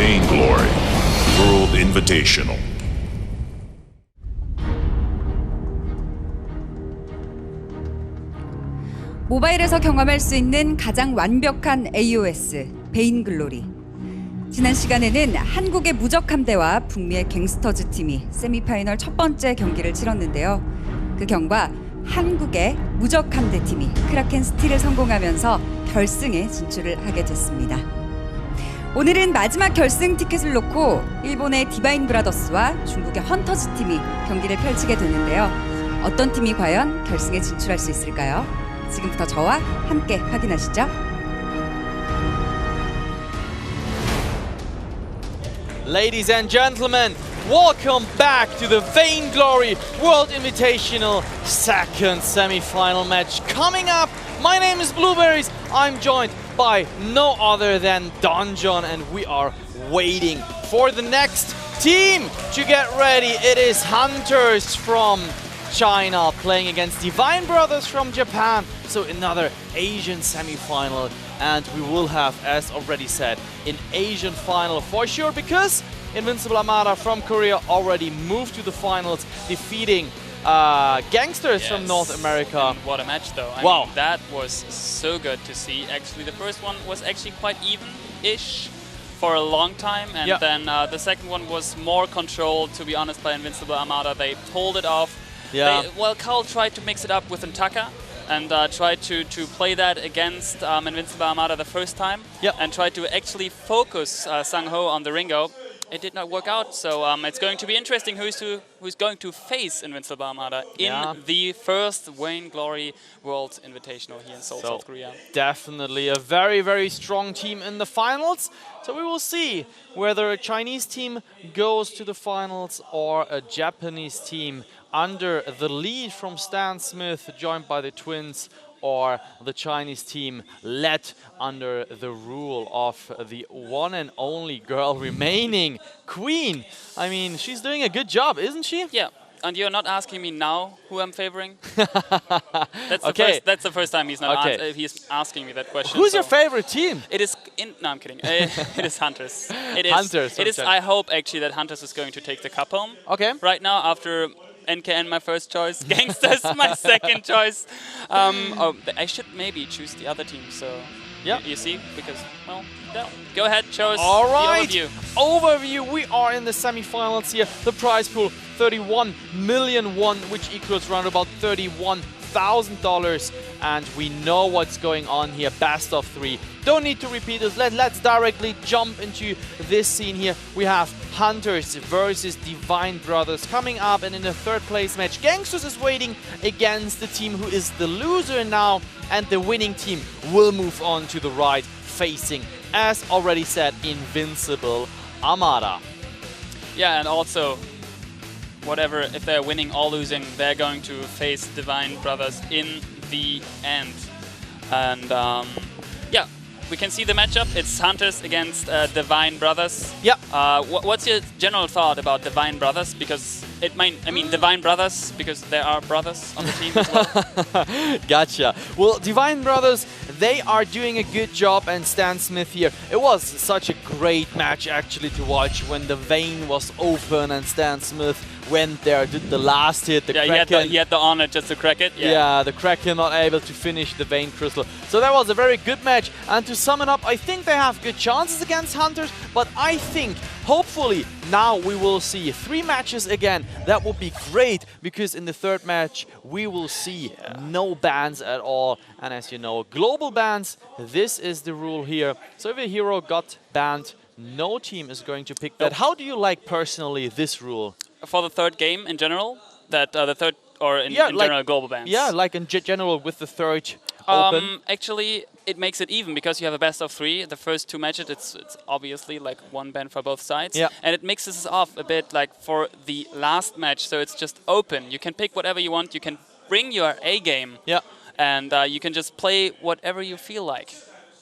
Vainglory World Invitational. 모바일에서 경험할 수 있는 가장 완벽한 AOS, 베인글로리. 지난 시간에는 한국의 무적함대와 북미의 갱스터즈 팀이 세미파이널 첫 번째 경기를 치렀는데요. 그 결과 한국의 무적함대 팀이 크라켄 스틸을 성공하면서 결승에 진출을 하게 됐습니다. 오늘은 마지막 결승 티켓을 놓고 일본의 디바인 브라더스와 중국의 헌터즈 팀이 경기를 펼치게 되는데요. 어떤 팀이 과연 결승에 진출할 수 있을까요? 지금부터 저와 함께 확인하시죠. Ladies and gentlemen, welcome back to the Vainglory World Invitational second semi-final match coming up. My name is Blueberries. I'm joined by no other than Donjon, and we are waiting for the next team to get ready. It is Hunters from China playing against Divine Brothers from Japan. So another Asian semi-final, and we will have, as already said, an Asian final for sure, because Invincible Armada from Korea already moved to the finals, defeating Gangsters from North America. And what a match, though. I Wow. mean, that was so good to see. Actually, the first one was actually quite even-ish for a long time, and then the second one was more controlled, to be honest, by Invincible Armada. They pulled it off. Well, Carl tried to mix it up with Ntaka and tried to play that against Invincible Armada the first time, and tried to actually focus Sang-ho on the Ringo. It did not work out, so it's going to be interesting who's going to face Invincible Armada in the first Vainglory World Invitational here in Seoul, South Korea. Definitely a very, very strong team in the finals. So we will see whether a Chinese team goes to the finals or a Japanese team under the lead from Stan Smith, joined by the twins, or the Chinese team led under the rule of the one and only girl remaining, Queen. I mean, she's doing a good job, isn't she? Yeah, and you're not asking me now who I'm favoring? That's the first time he's not he's asking me that question. Who's your favorite team? It is no, I'm kidding. It is Hunters. It is Hunters. It is. I hope actually that Hunters is going to take the cup home. Okay. Right now, after NKN my first choice, Gangsters my second choice. I should maybe choose the other team. So you see, because well, go ahead, show us the overview. We are in the semi-finals here. The prize pool 31 million won, which equals around about $31,000, and we know what's going on here. Best of three. Don't need to repeat this. Let's directly jump into this scene here. We have Hunters versus Divine Brothers coming up, and in the third place match, Gangsters is waiting against the team who is the loser now, and the winning team will move on to the right, facing, as already said, Invincible Armada. Yeah, and also, whatever, if they're winning or losing, they're going to face Divine Brothers in the end. And yeah, we can see the matchup. It's Hunters against Divine Brothers. Yeah. What's your general thought about Divine Brothers? Because I mean Divine Brothers, because there are brothers on the team as well. Gotcha. Well, Divine Brothers, they are doing a good job, and Stan Smith here. It was such a great match actually to watch when the vein was open and Stan Smith went there, did the last hit. The Kraken, he had the honor just to crack it. Yeah, the Kraken not able to finish the Vein Crystal. So that was a very good match. And to sum it up, I think they have good chances against Hunters, but I think, hopefully, now we will see 3 matches again. That would be great, because in the third match, we will see no bans at all. And as you know, global bans, this is the rule here. So if a hero got banned, no team is going to pick that. How do you like personally this rule? For the third game in general, that the third, or in general global bans? Yeah, like in general with the third open. Actually, it makes it even, because you have a best of 3. The first 2 matches, it's obviously like 1 ban for both sides. Yeah. And it mixes off a bit like for the last match, so it's just open. You can pick whatever you want. You can bring your A game. Yeah. And you can just play whatever you feel like.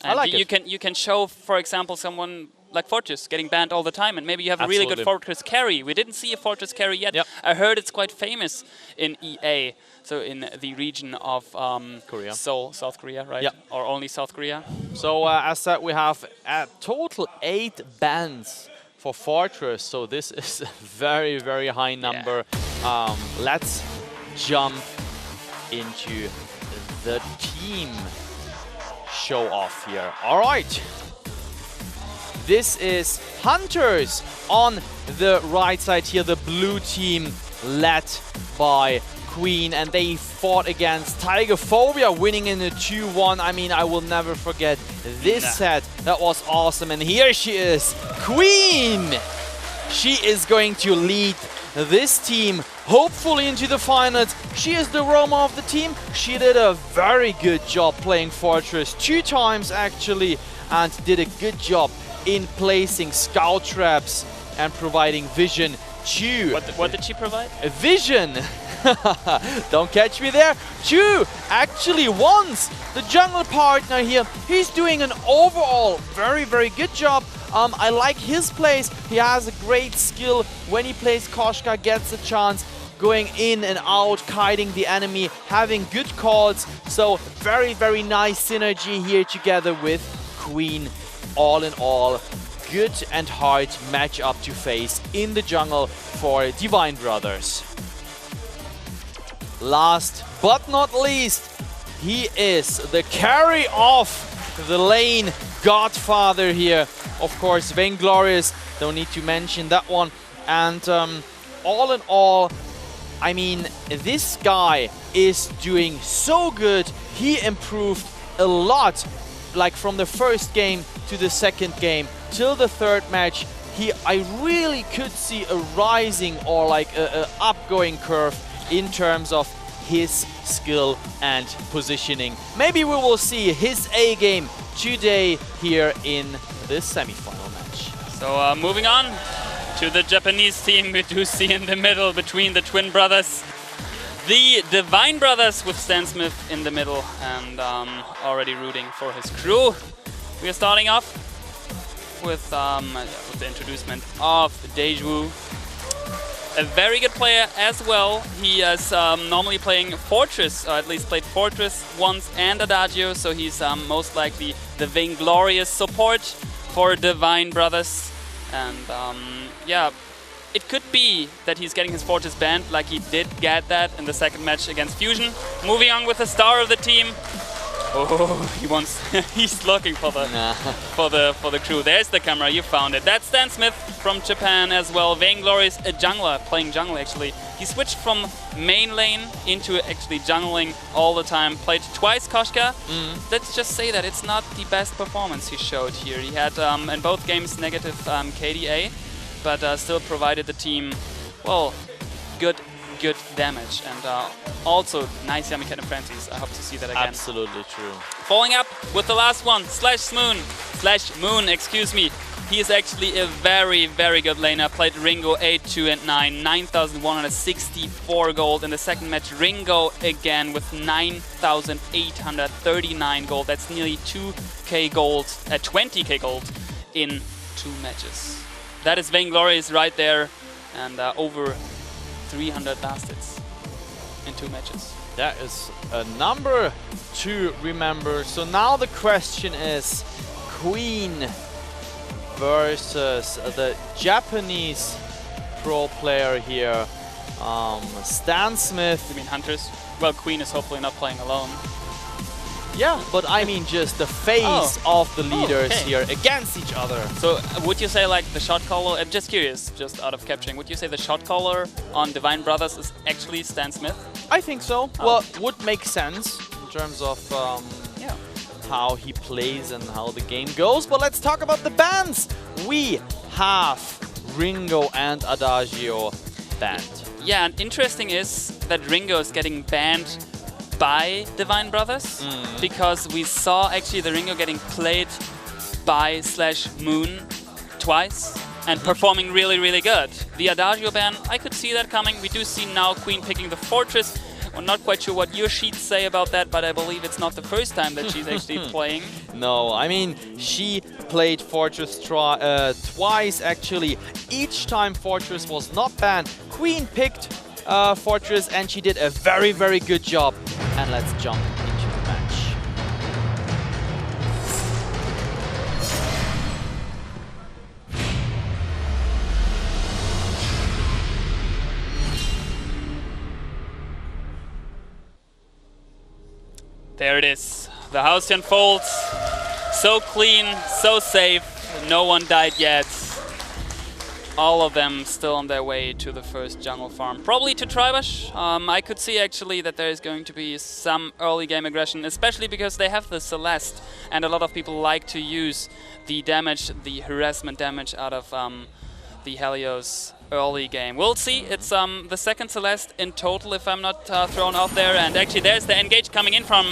And I like it. You can show, for example, someone like Fortress getting banned all the time, and maybe you have a really good Fortress carry. We didn't see a Fortress carry yet. I heard it's quite famous in EA, so in the region of Korea. Seoul, South Korea, right? Or only South Korea. So as said, we have a total 8 bans for Fortress, so this is a very, very high number. Let's jump into the team show off here. All right. This is Hunters on the right side here, the blue team led by Queen, and they fought against Tigerphobia, winning in a 2-1. I mean, I will never forget this set. That was awesome. And here she is, Queen! She is going to lead this team hopefully into the finals. She is the Roma of the team. She did a very good job playing Fortress 2 times actually, and did a good job in placing scout traps and providing vision to... What did she provide? A vision! Don't catch me there. Chu actually wants the jungle partner here. He's doing an overall very, very good job. I like his plays. He has a great skill when he plays Koshka, gets a chance, going in and out, kiting the enemy, having good calls. So very, very nice synergy here together with Queen. All in all, good and hard matchup to face in the jungle for Divine Brothers. Last but not least, he is the carry of the lane godfather here. Of course, Vainglory, don't need to mention that one. And all in all, I mean, this guy is doing so good. He improved a lot, like from the first game to the second game till the third match. I really could see a rising or like a upgoing curve in terms of his skill and positioning. Maybe we will see his A game today here in this semi-final match. So moving on to the Japanese team, we do see in the middle between the twin brothers, the Divine Brothers with Stan Smith in the middle, and already rooting for his crew. We are starting off with the introducement of Daeju. A very good player as well. He is normally playing Fortress, or at least played Fortress once and Adagio, so he's most likely the Vainglorious support for Divine Brothers. And yeah, it could be that he's getting his Fortress banned, like he did get that in the second match against Fusion. Moving on with the star of the team. Oh, he wants. He's looking for the crew. There's the camera. You found it. That's Stan Smith from Japan as well. Vainglory's a jungler, playing jungle actually. He switched from main lane into actually jungling all the time. Played twice Koshka. Let's just say that it's not the best performance he showed here. He had in both games negative KDA, but still provided the team, well, good damage, and also nice Yamiket and Frenzies. I hope to see that again. Absolutely true. Following up with the last one, Moon, excuse me. He is actually a very, very good laner. Played Ringo 8, 2, and 9, 9,164 gold. In the second match, Ringo again with 9,839 gold. That's nearly 2k gold, 20k gold in 2 matches. That is Vainglory's right there, and over 300 last hits in 2 matches. That is a number to remember. So now the question is Queen versus the Japanese pro player here, Stan Smith. You mean Hunters? Well, Queen is hopefully not playing alone. Yeah, but I mean just the face of the leaders here against each other. So would you say like the shot caller, I'm just curious, just out of capturing, would you say the shot caller on Divine Brothers is actually Stan Smith? I think so. Well, would make sense in terms of how he plays and how the game goes. But let's talk about the bans. We have Ringo and Adagio banned. Yeah, and interesting is that Ringo is getting banned by Divine Brothers, because we saw actually the Ringo getting played by /Moon twice and performing really, really good. The Adagio ban, I could see that coming. We do see now Queen picking the Fortress. I'm not quite sure what your sheets say about that, but I believe it's not the first time that she's actually playing. No, I mean, she played Fortress twice actually. Each time Fortress was not banned, Queen picked Fortress, and she did a very, very good job. And let's jump into the match. There it is. The house unfolds. So clean, so safe. No one died yet. All of them still on their way to the first jungle farm. Probably to Tribush. I could see actually that there is going to be some early game aggression, especially because they have the Celeste, and a lot of people like to use the damage, the harassment damage out of the Helios early game. We'll see. It's the second Celeste in total, if I'm not thrown off there. And actually there's the engage coming in from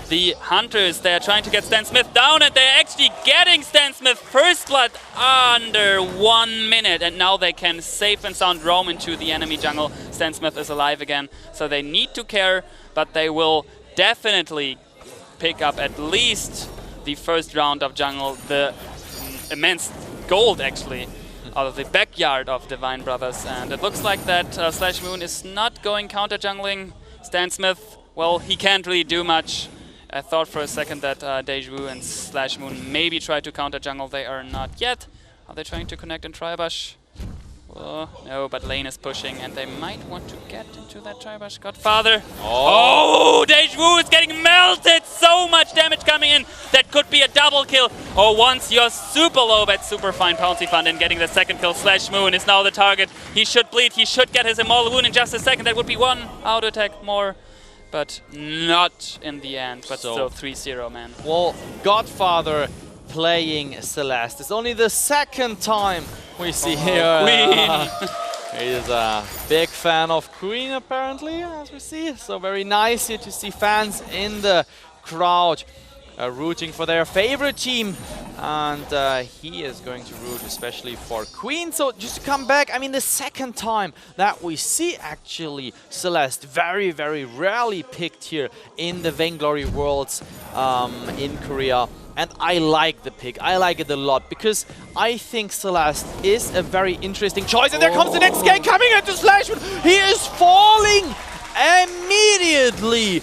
the Hunters. They're trying to get Stan Smith down, and they're actually getting Stan Smith first blood under 1 minute. And now they can safe and sound roam into the enemy jungle. Stan Smith is alive again, so they need to care, but they will definitely pick up at least the first round of jungle. The immense gold actually out of the backyard of Divine Brothers, and it looks like that Slash Moon is not going counter jungling. Stan Smith, well, he can't really do much. I thought for a second that Deju and Slash Moon maybe try to counter jungle. They are not yet. Are they trying to connect in Tribush? No, but lane is pushing, and they might want to get into that Tribush. Godfather. Oh, Deju is getting melted. So much damage coming in. That could be a double kill. Oh, once you're super low, but super fine Pouncy Fund, and getting the second kill. Slash Moon is now the target. He should bleed. He should get his Immortal Wound in just a second. That would be one auto attack more, but not in the end. But still 3-0, man. Well, Godfather playing Celeste. It's only the second time we see here. Queen! He's a big fan of Queen, apparently, as we see. So very nice here to see fans in the crowd rooting for their favorite team. And he is going to root especially for Queen. So just to come back, I mean, the second time that we see actually Celeste very, very rarely picked here in the Vainglory Worlds in Korea. And I like the pick. I like it a lot because I think Celeste is a very interesting choice. And there comes the next gang coming into Slash. He is falling immediately.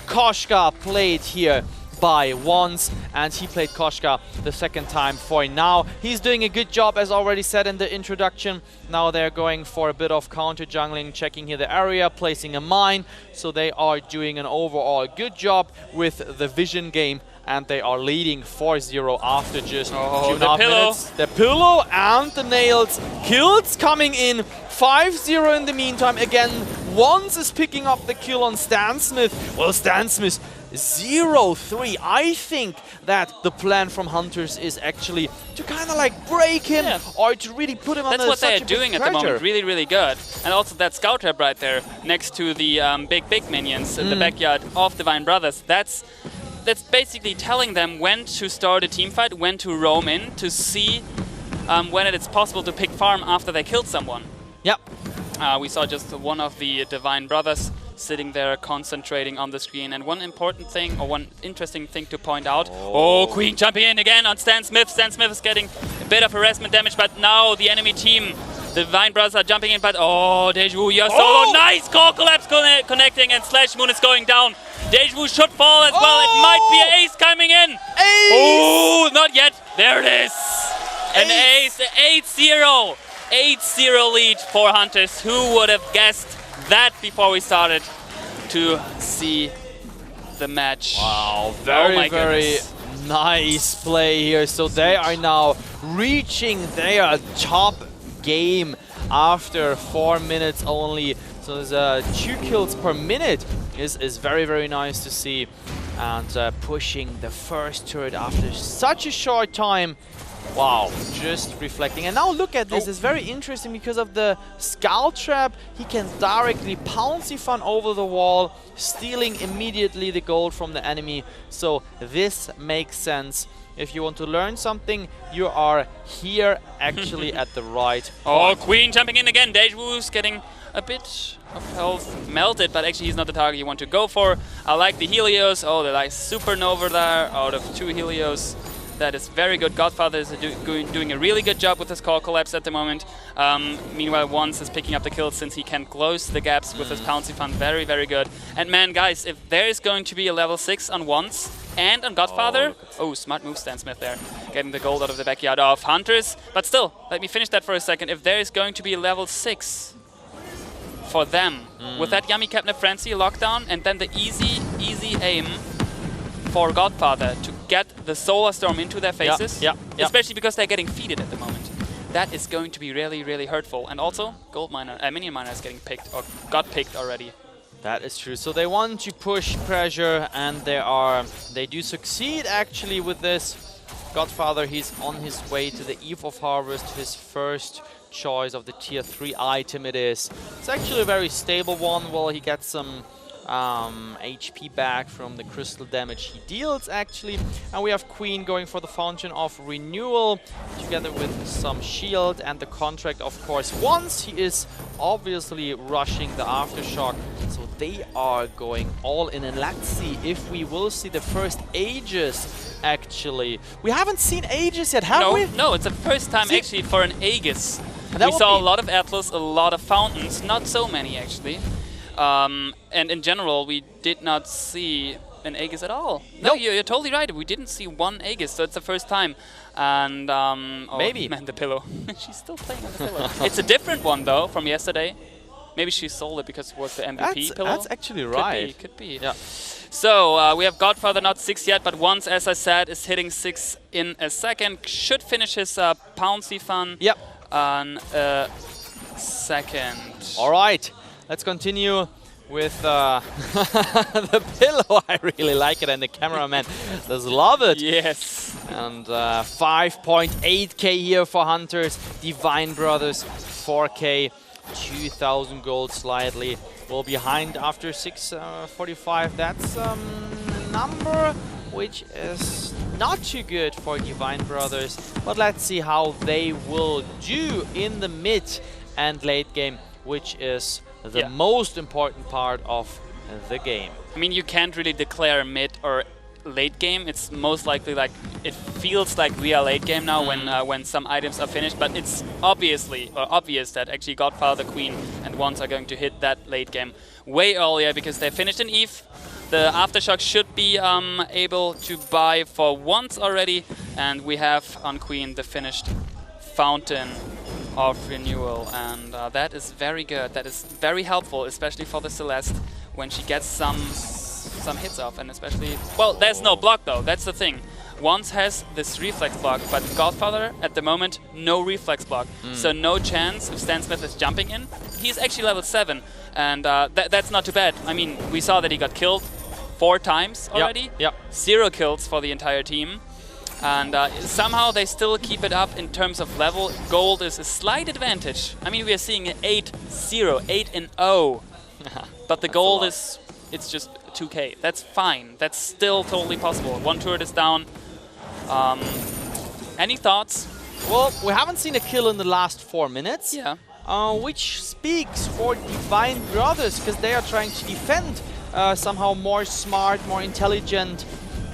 Koshka played here by once, and he played Koshka the second time for now. He's doing a good job, as already said in the introduction. Now they're going for a bit of counter jungling, checking here the area, placing a mine. So they are doing an overall good job with the vision game, and they are leading 4-0 after just 2.5 minutes. The pillow and the nails. Kills coming in. 5-0 in the meantime. Again, once is picking up the kill on Stan Smith. Well, Stan Smith 0-3. I think that the plan from Hunters is actually to kind of like break him or to really put him on That's what they're doing at the moment. Really, really good. And also that scout trap right there next to the big minions in the backyard of Divine Brothers. That's basically telling them when to start a team fight, when to roam in, to see when it's possible to pick farm after they killed someone. Yep. We saw just one of the Divine Brothers sitting there concentrating on the screen. And one important thing, or one interesting thing to point out. Oh, Queen jumping in again on Stan Smith. Stan Smith is getting a bit of harassment damage, but now the enemy team, the Divine Brothers, are jumping in. But Deju, you're solo. Nice core collapse connecting, and Slash Moon is going down. Deju should fall as well. It might be an ace coming in. Ace! Oh, not yet. There it is. An ace. 8-0. 8-0 lead for Hunters. Who would have guessed that before we started to see the match? Wow, very goodness. Nice play here. So they are now reaching their top game after 4 minutes only. So there's 2 kills per minute is very, very nice to see. And pushing the first turret after such a short time. Wow, just reflecting. And now look at this, it's very interesting because of the Skull Trap. He can directly Pouncy Fun over the wall, stealing immediately the gold from the enemy. So this makes sense. If you want to learn something, you are here actually at the right point. Queen jumping in again. Deju's getting a bit of health melted, but actually he's not the target you want to go for. I like the Helios. Oh, they're like Supernova there out of 2 Helios. That is very good. Godfather is doing a really good job with his core collapse at the moment. Meanwhile, Once is picking up the kills since he can close the gaps with his Pouncy Fun. Very, very good. And man, guys, if there is going to be a level 6 on Once and on Godfather... Oh, smart move, Stan Smith there. Getting the gold out of the backyard of Hunters. But still, let me finish that for a second. If there is going to be a level 6 for them, with that Yummy Catnip Frenzy lockdown and then the easy easy aim for Godfather to get the Solar Storm into their faces, especially because they're getting feeded at the moment. That is going to be really, really hurtful. And also, Minion Miner is getting picked, or got picked already. That is true. So they want to push pressure, and they do succeed actually with this. Godfather, he's on his way to the Eve of Harvest, his first choice of the tier 3 item it is. It's actually a very stable one. Well, he gets some HP back from the crystal damage he deals actually. And we have Queen going for the Fountain of Renewal together with some shield and the contract, of course, once he is obviously rushing the Aftershock. So they are going all in, and let's see if we will see the first Aegis actually. We haven't seen Aegis yet, have we? No, it's the first time actually for an Aegis. That we saw a lot of Atlas, a lot of Fountains, not so many actually. And in general, we did not see an Aegis at all. No, you're totally right. We didn't see one Aegis, so it's the first time. And oh, maybe. Man, the pillow. She's still playing on the pillow. It's a different one though from yesterday. Maybe she sold it because it was the MVP pillow. That's actually right. Could be. Yeah. So we have Godfather, not 6 yet, but once, as I said, is hitting 6 in a second. Should finish his Pouncy Fun. Yep. On a second. All right. Let's continue with the pillow. I really like it, and the cameraman does love it. Yes. And 5.8k here for Hunters. Divine Brothers, 4k, 2,000 gold slightly. Well behind after 6:45. That's a number which is not too good for Divine Brothers. But let's see how they will do in the mid and late game, which is the most important part of the game. I mean, you can't really declare mid or late game. It's most likely like, it feels like we are late game now when some items are finished, but it's obvious that actually Godfather, Queen and Wands are going to hit that late game way earlier because they finished an Eve. The Aftershock should be able to buy for once already, and we have on Queen the finished Fountain of Renewal, and that is very good. That is very helpful, especially for the Celeste when she gets some hits off, and especially, well, there's no block though. That's the thing. Wands has this reflex block, but Godfather at the moment no reflex block, so no chance if Stan Smith is jumping in. He's actually level 7, and that's not too bad. I mean, we saw that he got killed 4 times already. Yep. 0 kills for the entire team. And somehow they still keep it up in terms of level. Gold is a slight advantage. I mean, we are seeing an 8-0, 8-0. But the gold is, it's just 2k. That's fine. That's still totally possible. 1 turret is down. Any thoughts? Well, we haven't seen a kill in the last 4 minutes. Yeah. Which speaks for Divine Brothers, because they are trying to defend somehow more smart, more intelligent,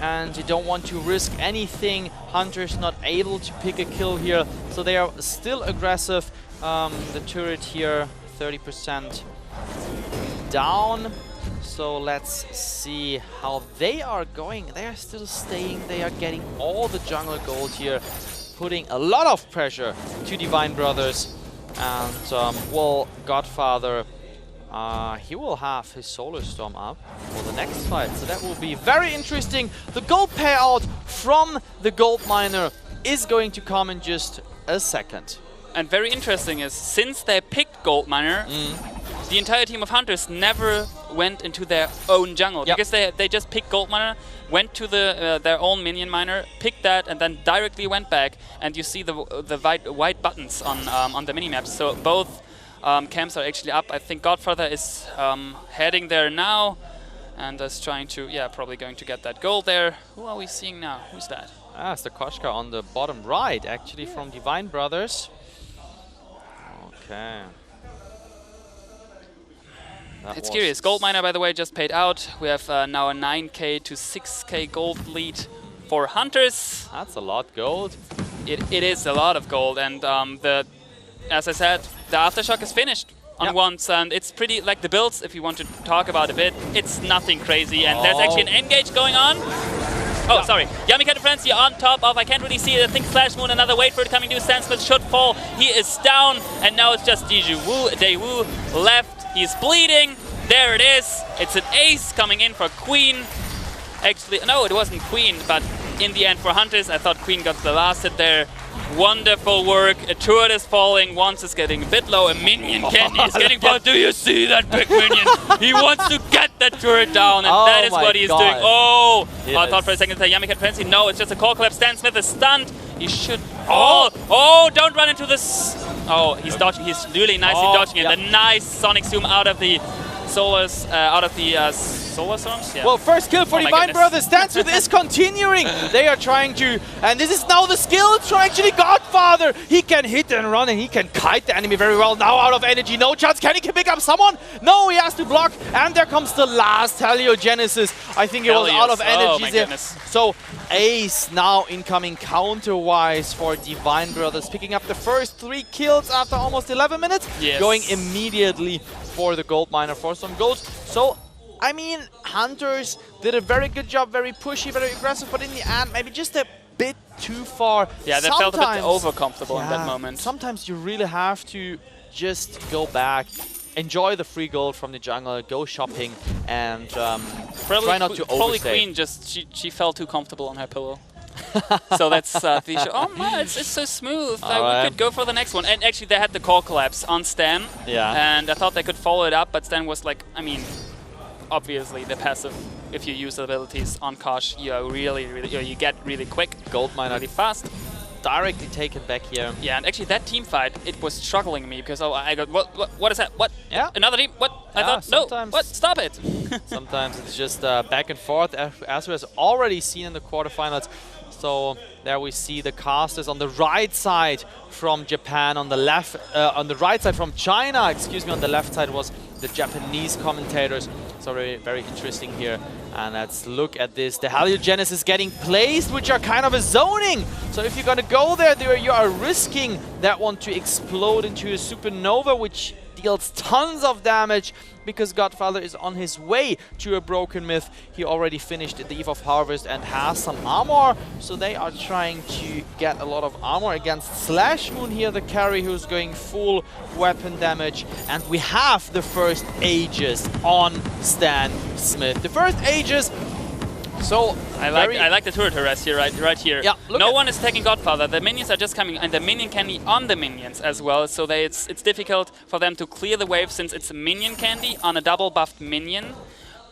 and they don't want to risk anything. Hunter's not able to pick a kill here, so they are still aggressive. The turret here, 30% down. So let's see how they are going. They are still staying. They are getting all the jungle gold here, putting a lot of pressure to Divine Brothers. And, well, Godfather, he will have his Solar Storm up for the next fight. So that will be very interesting. The gold payout from the gold miner is going to come in just a second. And very interesting is, since they picked gold miner, the entire team of Hunters never went into their own jungle. Because they just picked gold miner, went to their own minion miner, picked that, and then directly went back. And you see the white buttons on the mini-maps. So both camps are actually up. I think Godfather is heading there now and is trying to, probably going to get that gold there. Who are we seeing now? Who's that? Ah, it's the Koshka on the bottom right, actually, from Divine Brothers. Okay. It's curious. Gold miner, by the way, just paid out. We have now a 9k to 6k gold lead for Hunters. That's a lot gold. It is a lot of gold, and as I said, the Aftershock is finished on once, and it's pretty, like the builds, if you want to talk about a bit, it's nothing crazy, and there's actually an engage going on. Oh, sorry. Yummy Cat Friends, you're on top of, I can't really see it, I think Flash Moon, another wait for it coming to. Stan Smith should fall. He is down, and now it's just Daewoo left. He's bleeding. there it is. It's an ace coming in for Queen. Actually, no, it wasn't Queen, but in the end for Hunters, I thought Queen got the last hit there. Wonderful work. A turret is falling. Once is getting a bit low. A minion candy is getting fallen. Do you see that big minion? He wants to get that turret down, and that is what he's doing. Oh! Yes. I thought for a second that Yami had fancy. No, it's just a core collapse. Stan Smith is stunned. He should. Oh! Don't run into this. Oh, he's dodging. He's really nicely dodging it. The nice Sonic Zoom out of the Solar Storms? Yeah. Well, first kill for Divine Brothers. Stan Smith is continuing. They are trying to, and this is now the skill to actually Godfather. He can hit and run, and he can kite the enemy very well. Now out of energy, no chance. Can he pick up someone? No, he has to block. And there comes the last Heliogenesis. I think he was out of energy there. So ace now incoming counter-wise for Divine Brothers, picking up the first 3 kills after almost 11 minutes, going immediately for the gold miner for some goals. So, I mean, Hunters did a very good job, very pushy, very aggressive, but in the end, maybe just a bit too far. Yeah, they felt a bit over-comfortable in that moment. Sometimes you really have to just go back, enjoy the free gold from the jungle, go shopping, and try not to probably overstay. Queen she felt too comfortable on her pillow. So that's the issue. Oh man, it's so smooth. We could go for the next one. And actually, they had the core collapse on Stan. Yeah. And I thought they could follow it up, but Stan was like, I mean, obviously the passive. If you use the abilities on Kosh, you are you get really quick, gold miner really fast. Directly taken back here. Yeah, and actually that team fight, it was struggling me because I got what is that? What? Yeah. Another team? What? I thought no. What? Stop it. Sometimes it's just back and forth, as we have already seen in the quarterfinals. So there we see the casters on the right side from Japan, on the left, on the right side from China. Excuse me. On the left side was the Japanese commentators. So very interesting here. And let's look at this. The Heliogenesis getting placed, which are kind of a zoning. So if you're gonna go there, you are risking that one to explode into a supernova, which deals tons of damage because Godfather is on his way to a broken myth. He already finished the Eve of Harvest and has some armor, so they are trying to get a lot of armor against Slash Moon here, the carry, who's going full weapon damage. And we have the first Aegis on Stan Smith. The first Aegis. So I like the turret harass here, right here. Yeah, no one is taking Godfather. The minions are just coming, and the minion candy on the minions as well. So it's difficult for them to clear the wave since it's a minion candy on a double buffed minion,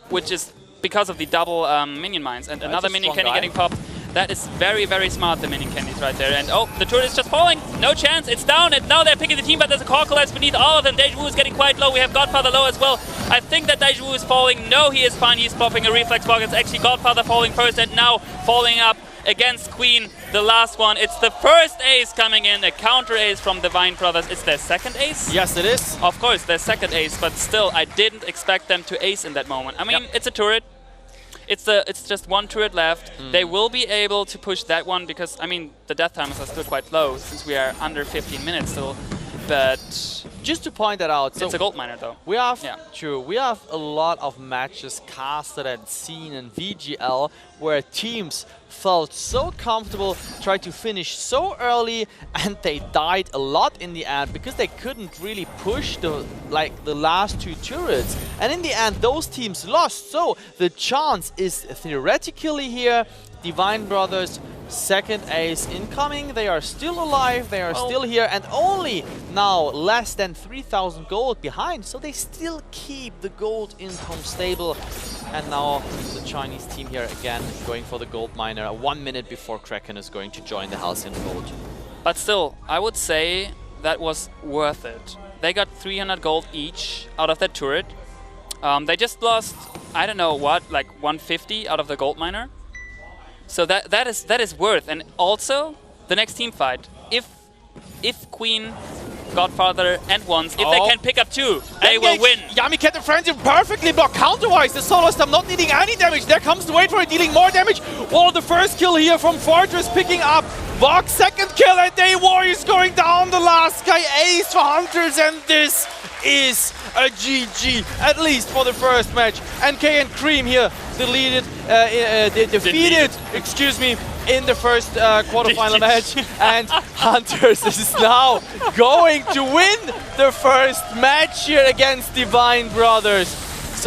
which is because of the double minion mines. And another minion candy getting popped. That is very smart, the minion candies right there. And oh, the turret is just falling. No chance. It's down. And now they're picking the team, but there's a core collapse beneath all of them. Deja Vu is getting quite low. We have Godfather low as well. I think that Deja Vu is falling. No, he is fine. He's popping a reflex block. It's actually Godfather falling first and now falling up against Queen, the last one. It's the first ace coming in, a counter ace from the Vine Brothers. It's their second ace? Yes, it is. Of course, their second ace, but still, I didn't expect them to ace in that moment. I mean, it's a turret. It's just one turret left. They will be able to push that one because, I mean, the death timers are still quite low since we are under 15 minutes still. But just to point that out, so it's a gold miner though. We have we have a lot of matches casted and seen in VGL where teams felt so comfortable, tried to finish so early, and they died a lot in the end because they couldn't really push the last 2 turrets. And in the end, those teams lost. So the chance is theoretically here. Divine Brothers, second ace incoming. They are still alive, they are still here, and only now less than 3,000 gold behind, so they still keep the gold income stable. And now the Chinese team here again going for the gold miner 1 minute before Kraken is going to join the Halcyon Gold. But still, I would say that was worth it. They got 300 gold each out of that turret. They just lost, I don't know what, like 150 out of the gold miner. So that is worth. And also the next team fight, if Queen, Godfather and Wands, if they can pick up 2, they will win. Yami Cat and Frenzy perfectly blocked counter-wise. The Solar Storm not needing any damage. There comes the wait for it, dealing more damage. Oh, the first kill here from Fortress picking up. Vox second kill, and Day Warriors going down the last guy. Ace for Hunters, and this is a GG, at least for the first match. NK and Cream here defeated, excuse me, in the first quarterfinal match. And Hunters is now going to win the first match here against Divine Brothers.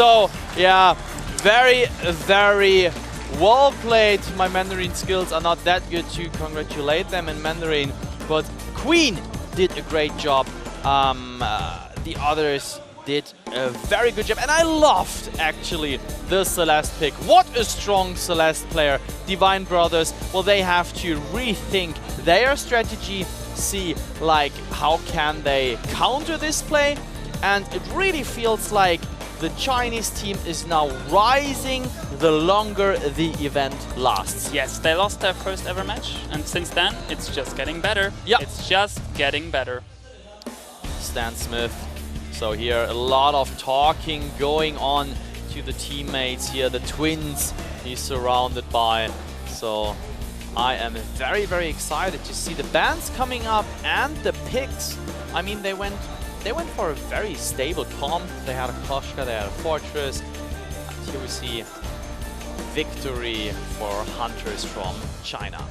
So, yeah, very, very well played. My Mandarin skills are not that good to congratulate them in Mandarin, but Queen did a great job. The others did a very good job, and I loved actually the Celeste pick. What a strong Celeste player. Divine Brothers, well, they have to rethink their strategy, see like how can they counter this play, and it really feels like the Chinese team is now rising the longer the event lasts. Yes, they lost their first ever match, and since then it's just getting better. Yeah, it's just getting better. Stan Smith. So here a lot of talking going on to the teammates here, the twins he's surrounded by. So I am very, very excited to see the bands coming up and the picks. I mean, they went for a very stable comp. They had a Koshka, they had a Fortress. And here we see victory for Hunters from China.